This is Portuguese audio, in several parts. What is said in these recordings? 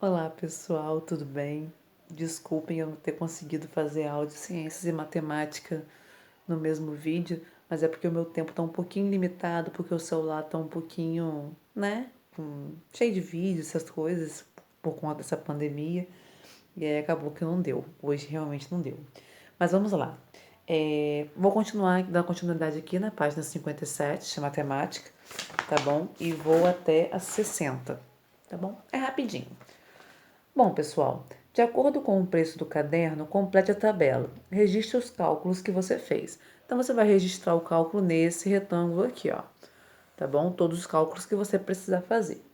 Olá pessoal, tudo bem? Desculpem eu não ter conseguido fazer áudio, ciências e matemática no mesmo vídeo, mas é porque o meu tempo tá um pouquinho limitado, porque o celular tá um pouquinho, né, cheio de vídeos, essas coisas, por conta dessa pandemia, e aí acabou que não deu. Hoje realmente não deu. Mas vamos lá. Vou continuar, dar continuidade aqui na página 57, de matemática, tá bom? E vou até a 60, tá bom? É rapidinho. Bom, pessoal, de acordo com o preço do caderno, complete a tabela. Registre os cálculos que você fez. Então, você vai registrar o cálculo nesse retângulo aqui, ó. Tá bom? Todos os cálculos que você precisar fazer.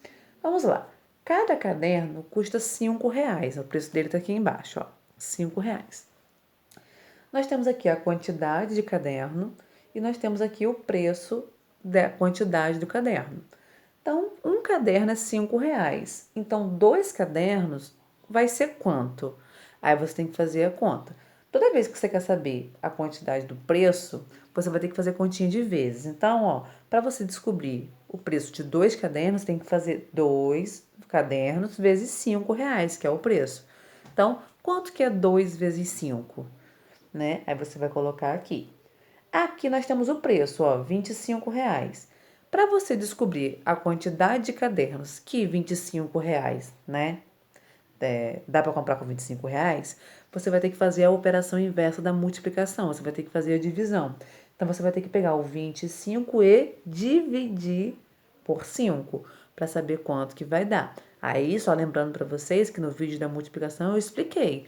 Vamos lá. Cada caderno custa R$ 5. O preço dele tá aqui embaixo, ó. R$ 5. Nós temos aqui a quantidade de caderno e nós temos aqui o preço da quantidade do caderno. Então, um caderno é R$ 5. Então, dois cadernos vai ser quanto? Aí você tem que fazer a conta. Toda vez que você quer saber a quantidade do preço, você vai ter que fazer continha de vezes. Então, ó, para você descobrir o preço de dois cadernos, tem que fazer dois cadernos vezes R$ 5, que é o preço. Então, quanto que é 2 vezes 5? Né? Aí você vai colocar aqui. Aqui nós temos o preço, ó, R$ 25. Para você descobrir a quantidade de cadernos que R$ 25, né? Dá para comprar com R$ 25, você vai ter que fazer a operação inversa da multiplicação. Você vai ter que fazer a divisão. Então você vai ter que pegar o 25 e dividir por 5 para saber quanto que vai dar. Aí, só lembrando para vocês que no vídeo da multiplicação eu expliquei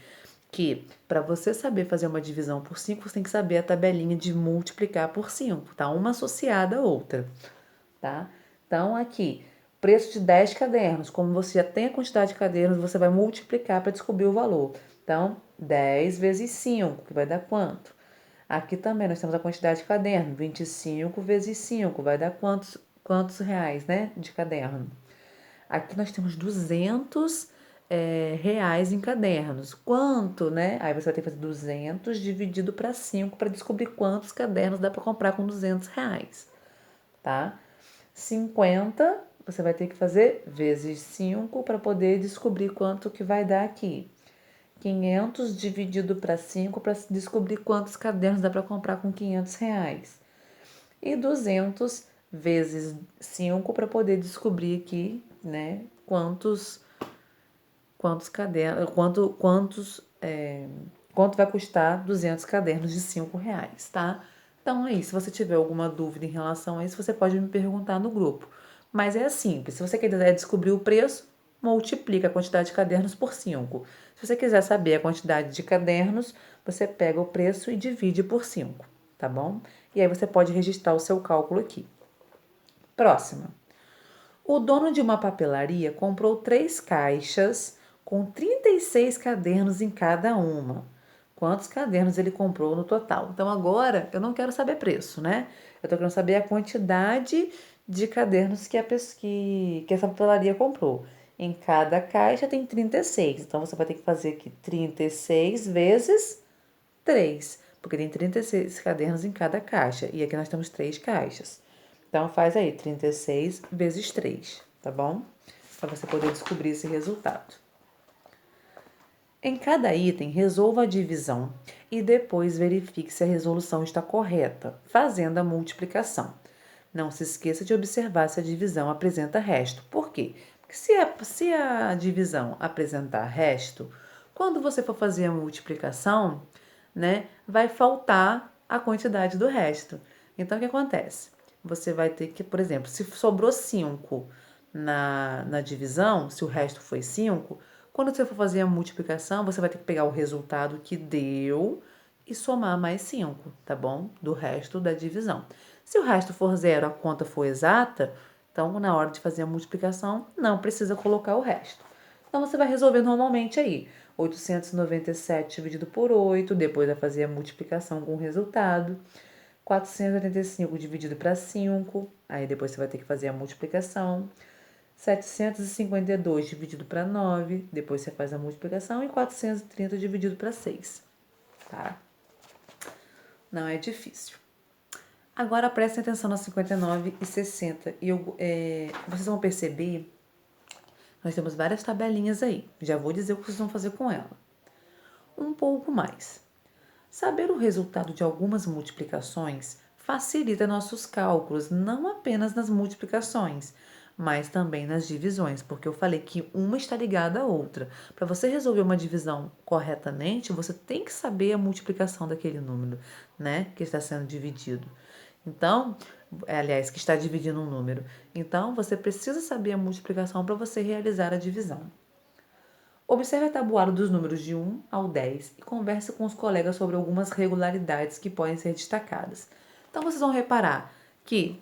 que para você saber fazer uma divisão por 5, você tem que saber a tabelinha de multiplicar por 5, tá? Uma associada à outra, tá? Então, aqui, preço de 10 cadernos. Como você já tem a quantidade de cadernos, você vai multiplicar para descobrir o valor. Então, 10 vezes 5, que vai dar quanto? Aqui também nós temos a quantidade de caderno, 25 vezes 5, vai dar quantos reais, né, de caderno? Aqui nós temos 200 reais em cadernos. Quanto, né? Aí você vai ter que fazer 200 dividido para 5 para descobrir quantos cadernos dá para comprar com R$ 200, tá? 50 você vai ter que fazer vezes 5 para poder descobrir quanto que vai dar aqui. 500 dividido para 5 para descobrir quantos cadernos dá para comprar com R$ 500. E 200 vezes 5 para poder descobrir aqui, né, quantos cadernos, quanto vai custar 200 cadernos de R$ 5, tá? Então é isso. Se você tiver alguma dúvida em relação a isso, você pode me perguntar no grupo. Mas é simples. Se você quiser descobrir o preço, multiplica a quantidade de cadernos por 5. Se você quiser saber a quantidade de cadernos, você pega o preço e divide por 5, tá bom? E aí você pode registrar o seu cálculo aqui. Próxima. O dono de uma papelaria comprou 3 caixas com 36 cadernos em cada uma. Quantos cadernos ele comprou no total? Então agora eu não quero saber preço, né? Eu tô querendo saber a quantidade de cadernos que essa papelaria comprou. Em cada caixa tem 36. Então você vai ter que fazer aqui 36 vezes 3, porque tem 36 cadernos em cada caixa. E aqui nós temos 3 caixas. Então, faz aí 36 vezes 3, tá bom? Para você poder descobrir esse resultado. Em cada item, resolva a divisão e depois verifique se a resolução está correta, fazendo a multiplicação. Não se esqueça de observar se a divisão apresenta resto. Por quê? Porque se a divisão apresentar resto, quando você for fazer a multiplicação, né, vai faltar a quantidade do resto. Então, o que acontece? Você vai ter que, por exemplo, se sobrou 5 na divisão, se o resto foi 5, quando você for fazer a multiplicação, você vai ter que pegar o resultado que deu e somar mais 5, tá bom? Do resto da divisão. Se o resto for 0, a conta for exata, então na hora de fazer a multiplicação, não precisa colocar o resto. Então você vai resolver normalmente aí. 897 dividido por 8, depois vai fazer a multiplicação com o resultado. 485 dividido para 5, aí depois você vai ter que fazer a multiplicação. 752 dividido para 9, depois você faz a multiplicação. E 430 dividido para 6, tá? Não é difícil. Agora prestem atenção nas 59 e 60. Vocês vão perceber Nós temos várias tabelinhas aí. Já vou dizer o que vocês vão fazer com ela. Um pouco mais. Saber o resultado de algumas multiplicações facilita nossos cálculos, não apenas nas multiplicações, mas também nas divisões, porque eu falei que uma está ligada à outra. Para você resolver uma divisão corretamente, você tem que saber a multiplicação daquele número, né, que está sendo dividido. Então, aliás, que está dividindo um número. Então, você precisa saber a multiplicação para você realizar a divisão. Observe a tabuada dos números de 1 ao 10 e converse com os colegas sobre algumas regularidades que podem ser destacadas. Então, vocês vão reparar que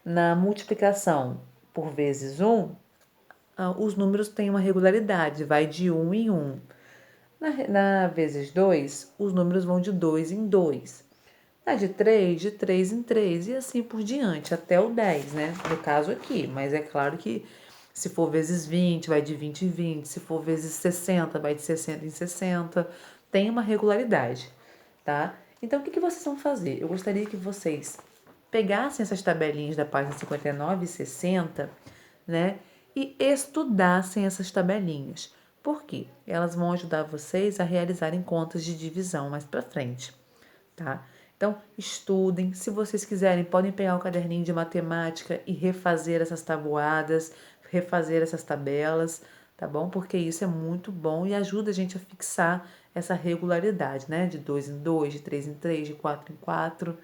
na multiplicação por vezes 1, os números têm uma regularidade, vai de 1 em 1. Na vezes 2, os números vão de 2 em 2. Na de 3 em 3 e assim por diante, até o 10, né? No caso aqui, mas é claro que se for vezes 20, vai de 20 em 20. Se for vezes 60, vai de 60 em 60. Tem uma regularidade, tá? Então, o que vocês vão fazer? Eu gostaria que vocês pegassem essas tabelinhas da página 59 e 60, né? E estudassem essas tabelinhas. Por quê? Elas vão ajudar vocês a realizarem contas de divisão mais para frente, tá? Então, estudem. Se vocês quiserem, podem pegar o caderninho de matemática e refazer essas tabuadas, refazer essas tabelas, tá bom? Porque isso é muito bom e ajuda a gente a fixar essa regularidade, né? De 2 em 2, de 3 em 3, de 4 em 4,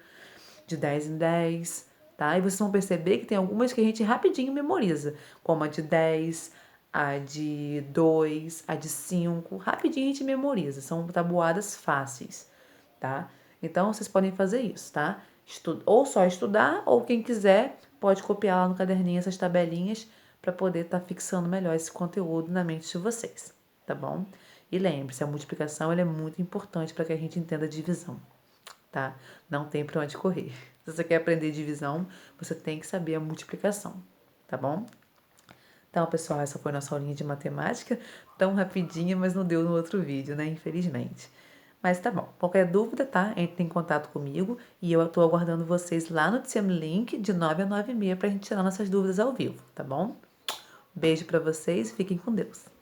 de 10 em 10, tá? E vocês vão perceber que tem algumas que a gente rapidinho memoriza, como a de 10, a de 2, a de 5, rapidinho a gente memoriza, são tabuadas fáceis, tá? Então, vocês podem fazer isso, tá? Ou só estudar, ou quem quiser pode copiar lá no caderninho essas tabelinhas para poder estar fixando melhor esse conteúdo na mente de vocês, tá bom? E lembre-se, a multiplicação ela é muito importante para que a gente entenda a divisão, tá? Não tem para onde correr. Se você quer aprender divisão, você tem que saber a multiplicação, tá bom? Então, pessoal, essa foi a nossa aulinha de matemática, tão rapidinha, mas não deu no outro vídeo, né? Infelizmente. Mas tá bom. Qualquer dúvida, tá? Entre em contato comigo e eu tô aguardando vocês lá no TCM Link de 9 a 9h30 pra gente tirar nossas dúvidas ao vivo, tá bom? Beijo pra vocês e fiquem com Deus.